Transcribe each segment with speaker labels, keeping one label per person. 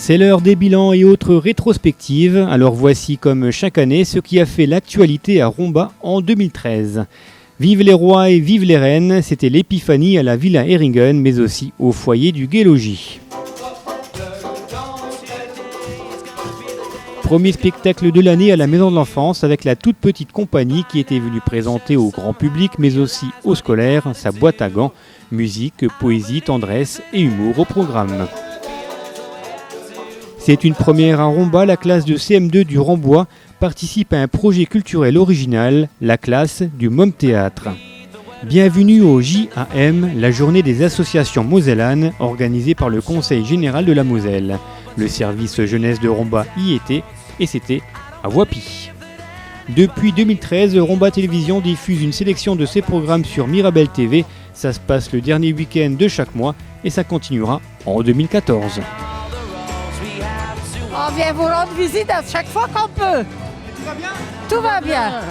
Speaker 1: C'est l'heure des bilans et autres rétrospectives. Alors voici comme chaque année ce qui a fait l'actualité à Romba en 2013. Vive les rois et vive les reines, c'était l'épiphanie à la Villa Heringen, mais aussi au foyer du Gai-Logis. Premier spectacle de l'année à la Maison de l'Enfance avec la toute petite compagnie qui était venue présenter au grand public, mais aussi aux scolaires, sa boîte à gants, musique, poésie, tendresse et humour au programme. C'est une première à Romba, la classe de CM2 du Rambois participe à un projet culturel original, la classe du Môme Théâtre. Bienvenue au JAM, la journée des associations mosellanes organisée par le Conseil général de la Moselle. Le service jeunesse de Romba y était et c'était à Voipy. Depuis 2013, Romba Télévision diffuse une sélection de ses programmes sur Mirabel TV. Ça se passe le dernier week-end de chaque mois et ça continuera en 2014.
Speaker 2: On vient vous rendre visite à chaque fois qu'on peut. Tout va bien ? Tout va bien.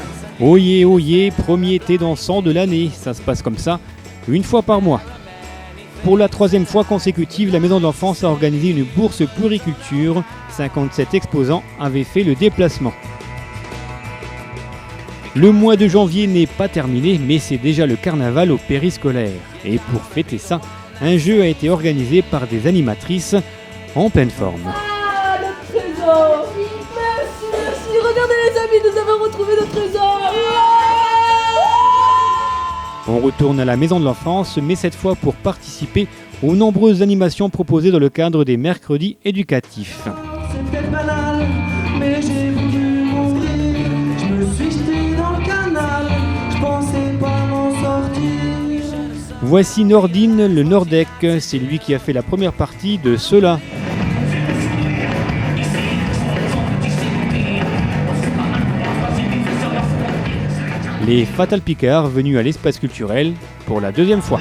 Speaker 1: Oyez, oyez, premier thé dansant de l'année. Ça se passe comme ça, une fois par mois. Pour la troisième fois consécutive, la Maison de l'Enfance a organisé une bourse pluriculture. 57 exposants avaient fait le déplacement. Le mois de janvier n'est pas terminé, mais c'est déjà le carnaval au périscolaire. Et pour fêter ça, un jeu a été organisé par des animatrices en pleine forme.
Speaker 3: Ah, le trésor! Merci! Regardez les amis, nous avons retrouvé notre trésor!
Speaker 1: On retourne à la Maison de l'Enfance, mais cette fois pour participer aux nombreuses animations proposées dans le cadre des mercredis éducatifs.
Speaker 4: C'est peut-être banal, mais j'ai voulu m'ouvrir. Je me suis jeté dans le canal, je pensais pas m'en sortir.
Speaker 1: Voici Nordine, le Nordec, c'est lui qui a fait la première partie de cela. Les Fatal Picards venus à l'espace culturel pour la deuxième fois.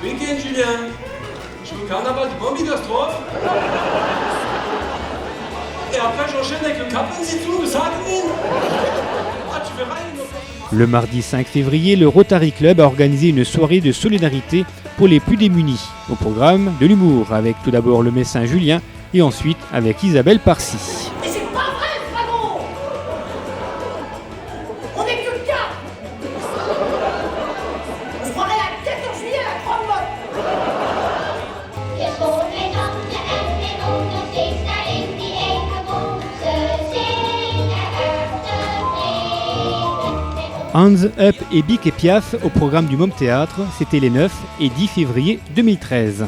Speaker 5: Week-end Julien, je suis au carnaval de Bambi Gastro. Et après j'enchaîne avec le Capenzitou de Sainte-Mine.
Speaker 1: Le mardi 5 février, le Rotary Club a organisé une soirée de solidarité pour les plus démunis. Au programme, de l'humour, avec tout d'abord le médecin Julien et ensuite avec Isabelle Parcy.
Speaker 3: Mais c'est pas vrai, Dragon! On est que 4! On se croirait la 14 juillet à la Croix-Motte!
Speaker 1: Hands Up et Bic et Piaf au programme du Môme Théâtre, c'était les 9 et 10 février 2013.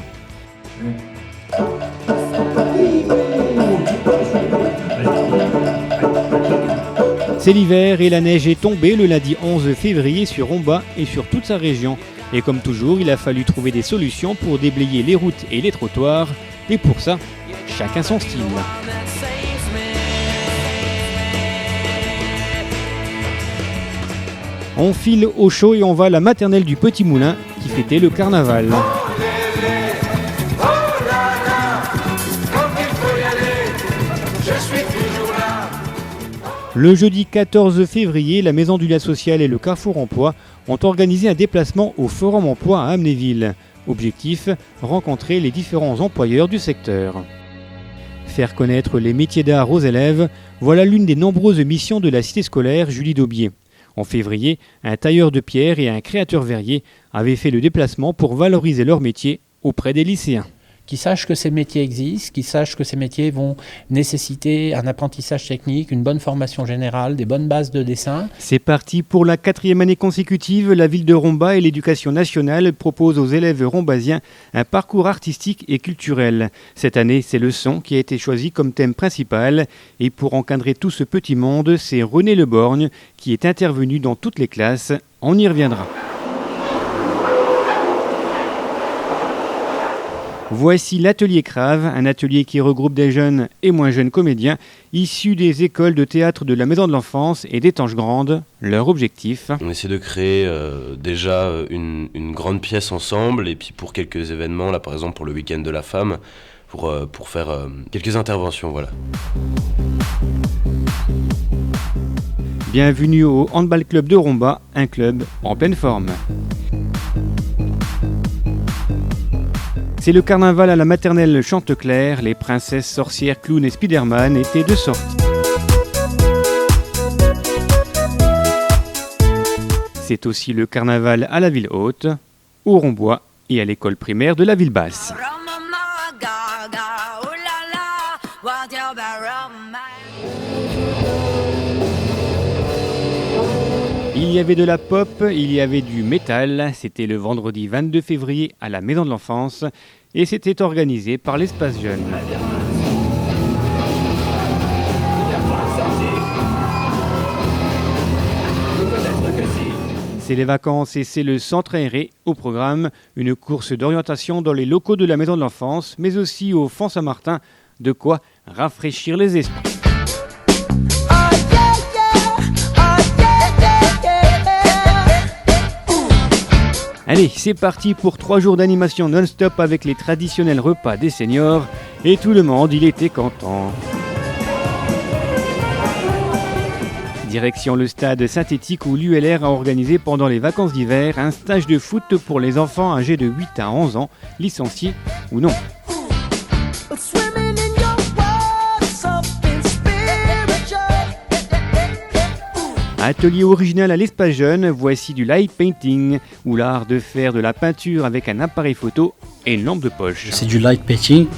Speaker 1: C'est l'hiver et la neige est tombée le lundi 11 février sur Romba et sur toute sa région. Et comme toujours, il a fallu trouver des solutions pour déblayer les routes et les trottoirs. Et pour ça, chacun son style. On file au chaud et on va à la maternelle du Petit Moulin qui fêtait le carnaval. Le jeudi 14 février, la Maison du Lien Social et le Carrefour Emploi ont organisé un déplacement au Forum Emploi à Amnéville. Objectif, rencontrer les différents employeurs du secteur. Faire connaître les métiers d'art aux élèves, voilà l'une des nombreuses missions de la cité scolaire Julie Daubier. En février, un tailleur de pierre et un créateur verrier avaient fait le déplacement pour valoriser leur métier auprès des lycéens.
Speaker 6: Qui sachent que ces métiers existent, qui sachent que ces métiers vont nécessiter un apprentissage technique, une bonne formation générale, des bonnes bases de dessin.
Speaker 1: C'est parti pour la 4e année consécutive. La ville de Romba et l'éducation nationale proposent aux élèves rombasiens un parcours artistique et culturel. Cette année, c'est le son qui a été choisi comme thème principal. Et pour encadrer tout ce petit monde, c'est René Leborgne qui est intervenu dans toutes les classes. On y reviendra. Voici l'atelier Crave, un atelier qui regroupe des jeunes et moins jeunes comédiens issus des écoles de théâtre de la Maison de l'Enfance et d'Étanges Grandes. Leur objectif,
Speaker 7: on essaie de créer déjà une grande pièce ensemble, et puis pour quelques événements, là par exemple pour le week-end de la femme, pour faire quelques interventions, voilà.
Speaker 1: Bienvenue au Handball Club de Romba, un club en pleine forme. C'est le carnaval à la maternelle Chanteclair, les princesses, sorcières, clowns et Spider-Man étaient de sortie. C'est aussi le carnaval à la ville haute, au Rombois et à l'école primaire de la ville basse. Il y avait de la pop, il y avait du métal, c'était le vendredi 22 février à la Maison de l'Enfance et c'était organisé par l'Espace Jeune. C'est les vacances et c'est le centre aéré au programme, une course d'orientation dans les locaux de la Maison de l'Enfance, mais aussi au Fond Saint-Martin, de quoi rafraîchir les esprits. Allez, c'est parti pour 3 jours d'animation non-stop avec les traditionnels repas des seniors et tout le monde, il était content. Direction le stade synthétique où l'ULR a organisé pendant les vacances d'hiver un stage de foot pour les enfants âgés de 8 à 11 ans, licenciés ou non. Atelier original à l'Espace Jeune, voici du light painting, ou l'art de faire de la peinture avec un appareil photo et une lampe de poche.
Speaker 8: C'est du light painting,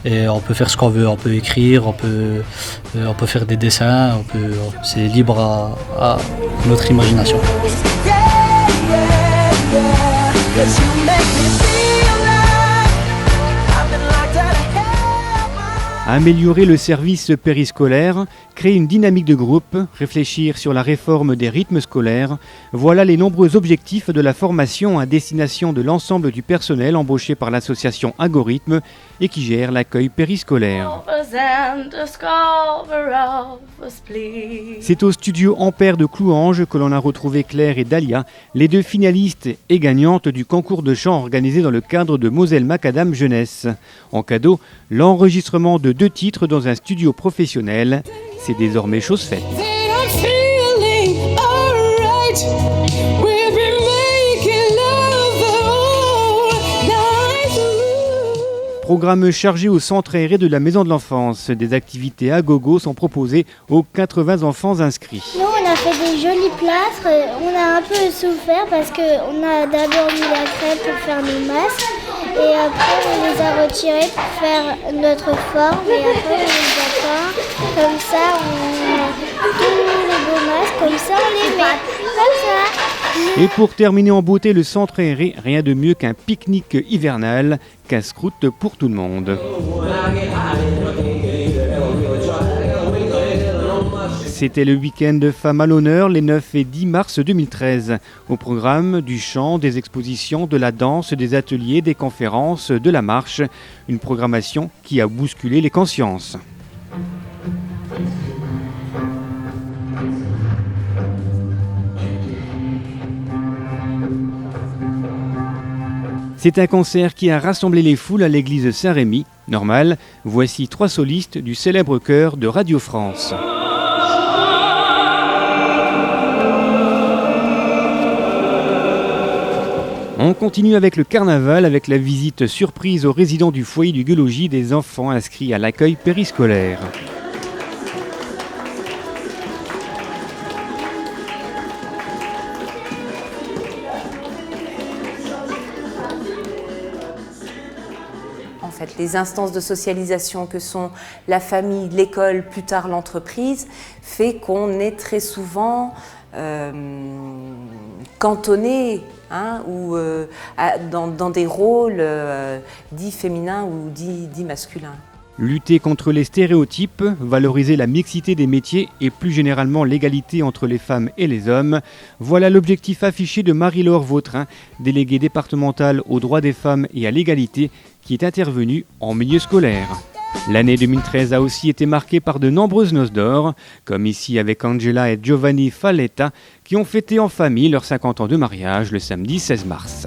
Speaker 8: et on peut faire ce qu'on veut, on peut écrire, on peut faire des dessins, c'est libre à notre imagination.
Speaker 1: Améliorer le service périscolaire, créer une dynamique de groupe, réfléchir sur la réforme des rythmes scolaires, voilà les nombreux objectifs de la formation à destination de l'ensemble du personnel embauché par l'association Algorithme et qui gère l'accueil périscolaire. C'est au studio Ampère de Clouange que l'on a retrouvé Claire et Dalia, les 2 finalistes et gagnantes du concours de chant organisé dans le cadre de Moselle Macadam Jeunesse. En cadeau, l'enregistrement de 2 titres dans un studio professionnel, c'est désormais chose faite. Programme chargé au centre aéré de la Maison de l'Enfance. Des activités à gogo sont proposées aux 80 enfants inscrits.
Speaker 9: Nous, on a fait des jolis plâtres. On a un peu souffert parce qu'on a d'abord mis la crème pour faire nos masques. Et après, on les a retirés pour faire notre forme. Et après, on les a peints. Comme ça, on a tous les beaux masques. Comme ça, on les met. Comme ça.
Speaker 1: Et pour terminer en beauté le centre aéré, rien de mieux qu'un pique-nique hivernal, casse-croûte pour tout le monde. C'était le week-end Femmes à l'honneur les 9 et 10 mars 2013. Au programme, du chant, des expositions, de la danse, des ateliers, des conférences, de la marche. Une programmation qui a bousculé les consciences. C'est un concert qui a rassemblé les foules à l'église Saint-Rémy. Normal, voici 3 solistes du célèbre chœur de Radio France. On continue avec le carnaval, avec la visite surprise aux résidents du foyer du Gueux-Logis des enfants inscrits à l'accueil périscolaire.
Speaker 10: En fait, les instances de socialisation que sont la famille, l'école, plus tard l'entreprise, fait qu'on est très souvent cantonné ou dans des rôles dits féminins ou dits masculins.
Speaker 1: Lutter contre les stéréotypes, valoriser la mixité des métiers et plus généralement l'égalité entre les femmes et les hommes, voilà l'objectif affiché de Marie-Laure Vautrin, déléguée départementale aux droits des femmes et à l'égalité, qui est intervenue en milieu scolaire. L'année 2013 a aussi été marquée par de nombreuses noces d'or, comme ici avec Angela et Giovanni Falletta, qui ont fêté en famille leurs 50 ans de mariage le samedi 16 mars.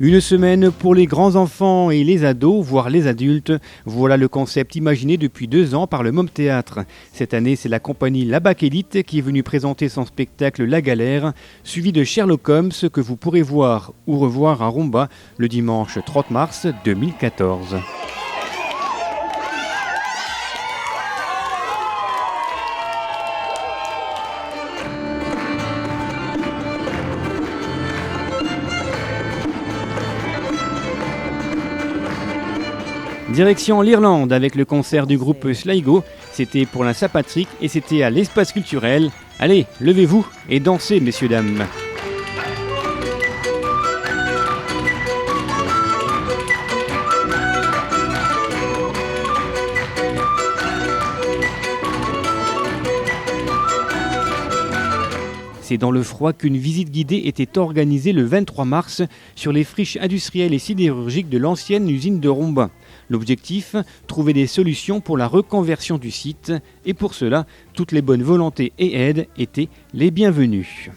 Speaker 1: Une semaine pour les grands enfants et les ados, voire les adultes. Voilà le concept imaginé depuis 2 ans par le Môme Théâtre. Cette année, c'est la compagnie La Bakélite qui est venue présenter son spectacle La Galère, suivi de Sherlock Holmes que vous pourrez voir ou revoir à Romba le dimanche 30 mars 2014. Direction l'Irlande avec le concert du groupe Sligo, c'était pour la Saint-Patrick et c'était à l'espace culturel. Allez, levez-vous et dansez, messieurs, dames. C'est dans le froid qu'une visite guidée était organisée le 23 mars sur les friches industrielles et sidérurgiques de l'ancienne usine de Romba. L'objectif, trouver des solutions pour la reconversion du site. Et pour cela, toutes les bonnes volontés et aides étaient les bienvenues.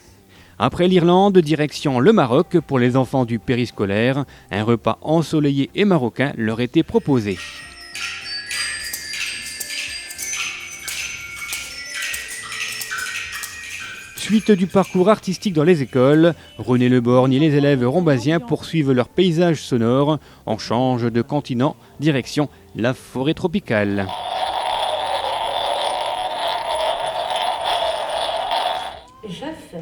Speaker 1: Après l'Irlande, direction le Maroc pour les enfants du périscolaire. Un repas ensoleillé et marocain leur était proposé. Suite du parcours artistique dans les écoles, René Leborgne et les élèves rombasiens poursuivent leur paysage sonore. On change de continent, direction la forêt tropicale.
Speaker 11: Jeuf,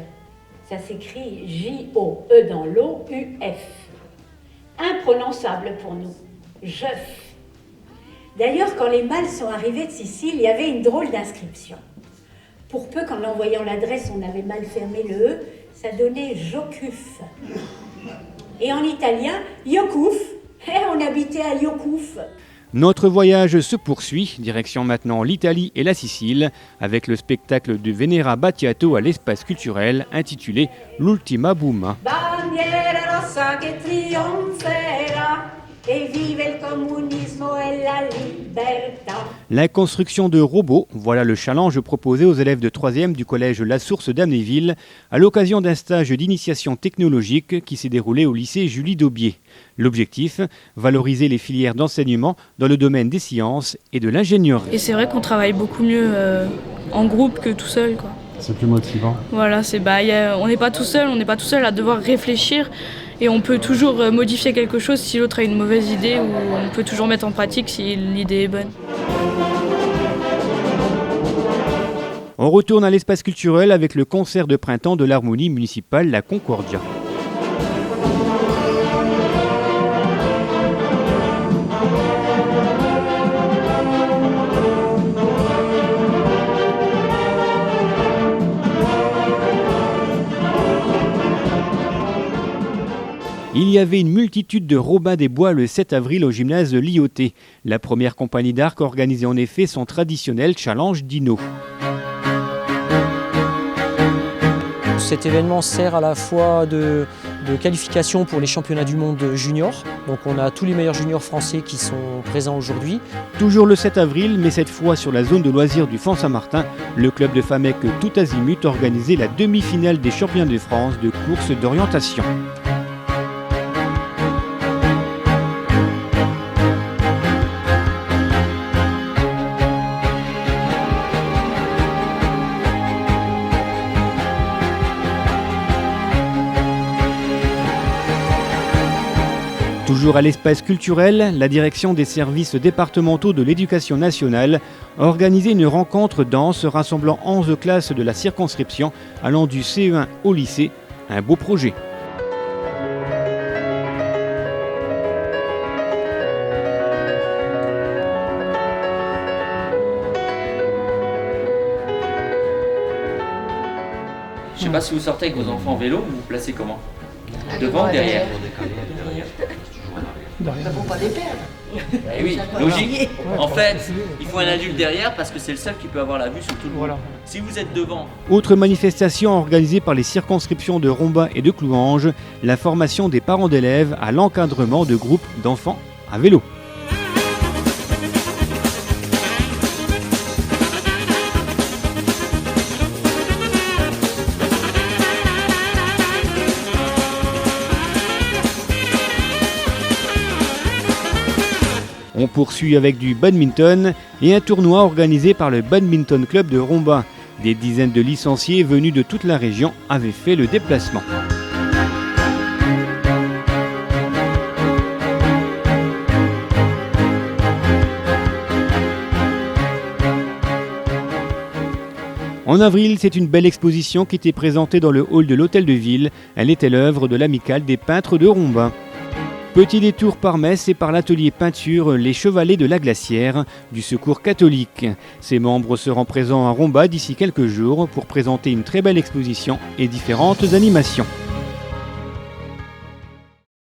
Speaker 11: ça s'écrit J-O-E dans l'eau, U-F. Imprononçable pour nous. Jeuf. D'ailleurs, quand les mâles sont arrivés de Sicile, il y avait une drôle d'inscription. Pour peu qu'en envoyant l'adresse, on avait mal fermé le E, ça donnait Jocuf. Et en italien, Iocouf. On habitait à Iocouf.
Speaker 1: Notre voyage se poursuit, direction maintenant l'Italie et la Sicile, avec le spectacle de Venera Battiato à l'espace culturel intitulé L'Ultima Bouma.
Speaker 11: Bandiera rossa che trionferà. Et vive il comunismo et la libertà.
Speaker 1: La construction de robots, voilà le challenge proposé aux élèves de 3e du collège La Source d'Amnéville à l'occasion d'un stage d'initiation technologique qui s'est déroulé au lycée Julie Daubier. L'objectif, valoriser les filières d'enseignement dans le domaine des sciences et de l'ingénierie.
Speaker 3: Et c'est vrai qu'on travaille beaucoup mieux en groupe que tout seul, quoi.
Speaker 12: C'est plus motivant.
Speaker 3: Voilà, on n'est pas tout seul à devoir réfléchir. Et on peut toujours modifier quelque chose si l'autre a une mauvaise idée, ou on peut toujours mettre en pratique si l'idée est bonne.
Speaker 1: On retourne à l'espace culturel avec le concert de printemps de l'harmonie municipale La Concordia. Il y avait une multitude de Robins des Bois le 7 avril au gymnase de l'IOT. La première compagnie d'arc organisait en effet son traditionnel challenge dino.
Speaker 13: Cet événement sert à la fois de qualification pour les championnats du monde junior. Donc on a tous les meilleurs juniors français qui sont présents aujourd'hui.
Speaker 1: Toujours le 7 avril, mais cette fois sur la zone de loisirs du Font Saint-Martin, le club de Famec Tout Azimut organisait la demi-finale des championnats de France de course d'orientation. Toujours à l'espace culturel, la direction des services départementaux de l'éducation nationale a organisé une rencontre danse rassemblant 11 classes de la circonscription allant du CE1 au lycée. Un beau projet.
Speaker 14: Je sais pas si vous sortez avec vos enfants en vélo, vous vous placez comment? Devant ou derrière?
Speaker 2: Pour pas les perdre.
Speaker 14: Eh oui, logique. En fait, il faut un adulte derrière parce que c'est le seul qui peut avoir la vue sur tout le monde. Si vous êtes devant...
Speaker 1: Autre manifestation organisée par les circonscriptions de Romba et de Clouange, la formation des parents d'élèves à l'encadrement de groupes d'enfants à vélo. On poursuit avec du badminton et un tournoi organisé par le Badminton Club de Romba. Des dizaines de licenciés venus de toute la région avaient fait le déplacement. En avril, c'est une belle exposition qui était présentée dans le hall de l'Hôtel de Ville. Elle était l'œuvre de l'Amicale des peintres de Romba. Petit détour par Metz et par l'atelier peinture Les Chevalets de la Glacière du Secours catholique. Ses membres seront présents à Romba d'ici quelques jours pour présenter une très belle exposition et différentes animations.